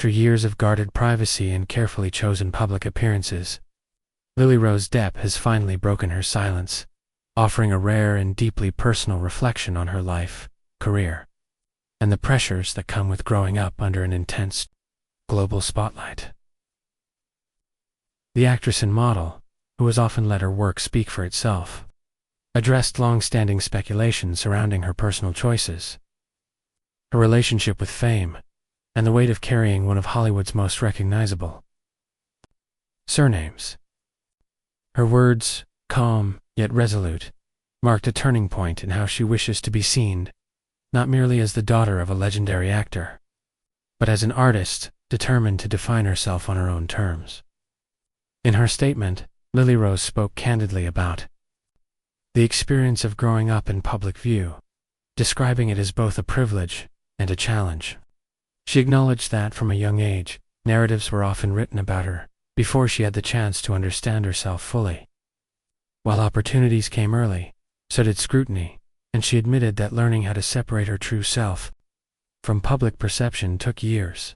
After years of guarded privacy and carefully chosen public appearances, Lily-Rose Depp has finally broken her silence, offering a rare and deeply personal reflection on her life, career, and the pressures that come with growing up under an intense global spotlight. The actress and model, who has often let her work speak for itself, addressed long-standing speculation surrounding her personal choices, her relationship with fame, and the weight of carrying one of Hollywood's most recognizable surnames. Her words, calm yet resolute, marked a turning point in how she wishes to be seen, not merely as the daughter of a legendary actor, but as an artist determined to define herself on her own terms. In her statement, Lily-Rose spoke candidly about the experience of growing up in public view, describing it as both a privilege and a challenge. She acknowledged that, from a young age, narratives were often written about her before she had the chance to understand herself fully. While opportunities came early, so did scrutiny, and she admitted that learning how to separate her true self from public perception took years.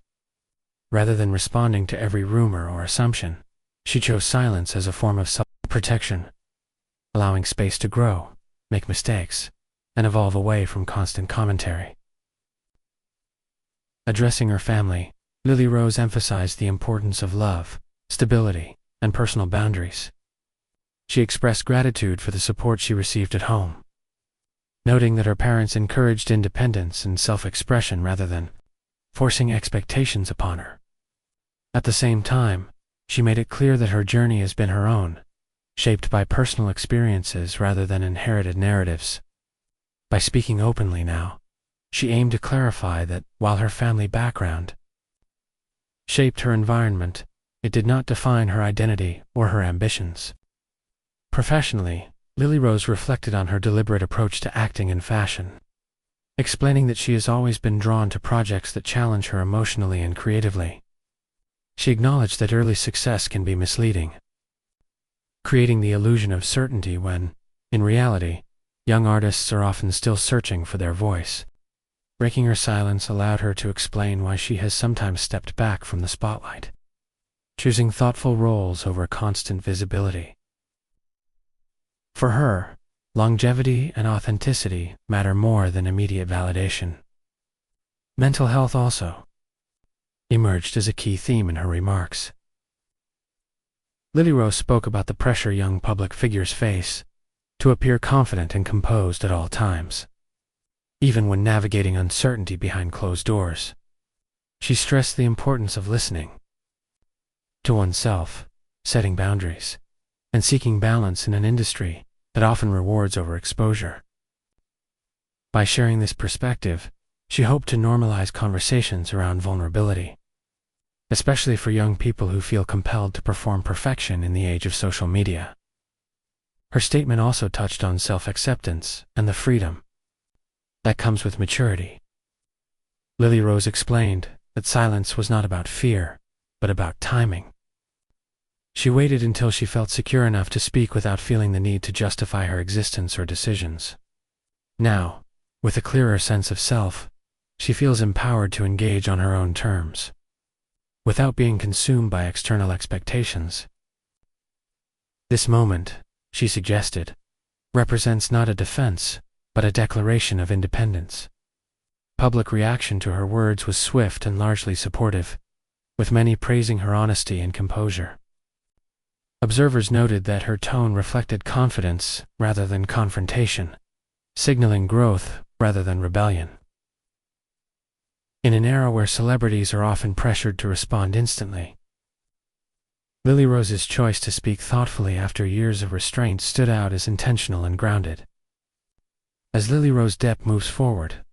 Rather than responding to every rumor or assumption, she chose silence as a form of self-protection, allowing space to grow, make mistakes, and evolve away from constant commentary. Addressing her family, Lily-Rose emphasized the importance of love, stability, and personal boundaries. She expressed gratitude for the support she received at home, noting that her parents encouraged independence and self-expression rather than forcing expectations upon her. At the same time, she made it clear that her journey has been her own, shaped by personal experiences rather than inherited narratives. By speaking openly now, she aimed to clarify that, while her family background shaped her environment, it did not define her identity or her ambitions. Professionally, Lily-Rose reflected on her deliberate approach to acting and fashion, explaining that she has always been drawn to projects that challenge her emotionally and creatively. She acknowledged that early success can be misleading, creating the illusion of certainty when, in reality, young artists are often still searching for their voice. Breaking her silence allowed her to explain why she has sometimes stepped back from the spotlight, choosing thoughtful roles over constant visibility. For her, longevity and authenticity matter more than immediate validation. Mental health also emerged as a key theme in her remarks. Lily-Rose spoke about the pressure young public figures face to appear confident and composed at all times, even when navigating uncertainty behind closed doors. She stressed the importance of listening to oneself, setting boundaries, and seeking balance in an industry that often rewards overexposure. By sharing this perspective, she hoped to normalize conversations around vulnerability, especially for young people who feel compelled to perform perfection in the age of social media. Her statement also touched on self-acceptance and the freedom that comes with maturity. Lily-Rose explained that silence was not about fear, but about timing. She waited until she felt secure enough to speak without feeling the need to justify her existence or decisions. Now, with a clearer sense of self, she feels empowered to engage on her own terms, without being consumed by external expectations. This moment, she suggested, represents not a defense, but a declaration of independence. Public reaction to her words was swift and largely supportive, with many praising her honesty and composure. Observers noted that her tone reflected confidence rather than confrontation, signaling growth rather than rebellion. In an era where celebrities are often pressured to respond instantly, Lily-Rose's choice to speak thoughtfully after years of restraint stood out as intentional and grounded. As Lily-Rose Depp moves forward,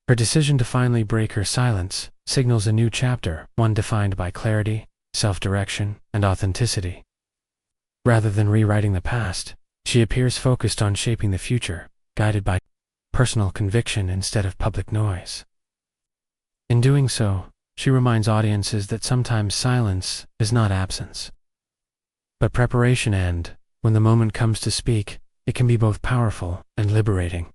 her decision to finally break her silence signals a new chapter, one defined by clarity, self-direction, and authenticity. Rather than rewriting the past, she appears focused on shaping the future, guided by personal conviction instead of public noise. In doing so, she reminds audiences that sometimes silence is not absence, but preparation, and, when the moment comes to speak, it can be both powerful and liberating.